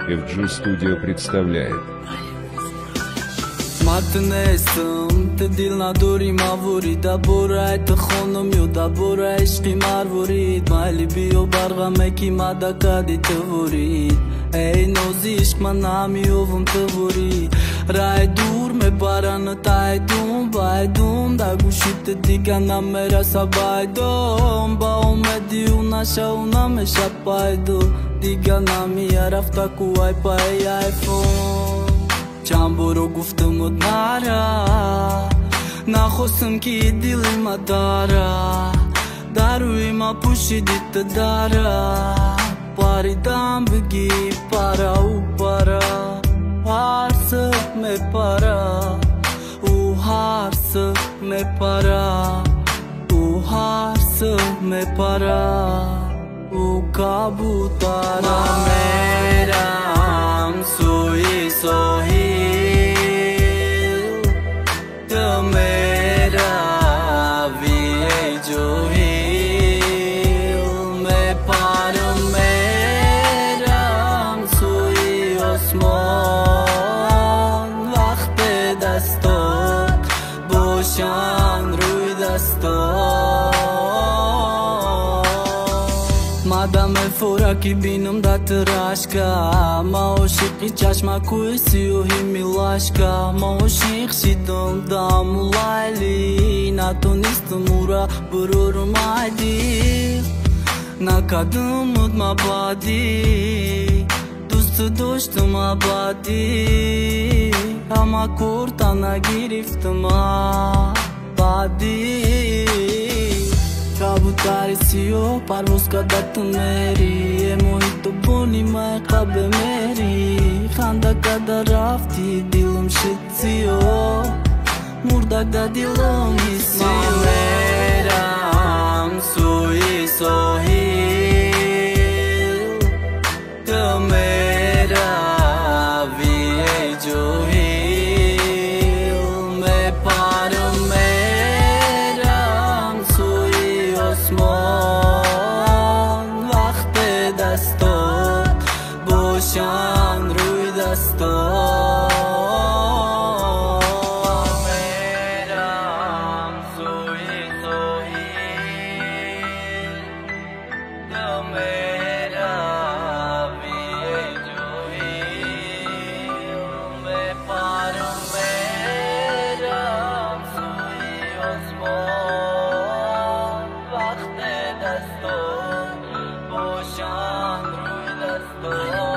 FG Studio представляет. Матнесам, ты дил на дури мавури, да бурай, ты хоном ю, да бурай, ишки марвурид, майли био барга меки мадакади ты вурид. Эй, нози ишк манами овум ты вурид. Рай дур ме барана тайдум, байдум, да гушите дига намера сабайдум, ба умеди унаша унаме шапайду, дига нами арафта куай пай айфон. چند گفتم و نره نخواستم که دلی ما داره در روی ما پوشیدی تو داره پریدم بگی پرا او پرا هر سخ می پرا او هر سخ می پرا او هر سخ می پرا او کابوتارا میرم سوی سوهی مادام فوراکی بینم دات راشکا ما عاشقی چشما کویسی و همی لاشکا ما عاشق شدم دام لایلی نتونستم او را برورم عادی نکردم مبادی دوست داشتم آبادی اما کورتا نگرفتم آبادی کابوتاری سیو پرواز کرده تو میری محیط تو بونی مای قبل میری خنده کرده رفتی دیلم شد سیو مردک ده دیلم حسی میرم سوی ساحل تو میروی ای جوهیل میپرم وقت دستات باشن روی دستات میرم سوی ساحل تو میروی ای جوهیل میپرم میرم سوی آسمان وقت دستات باشن روی دستات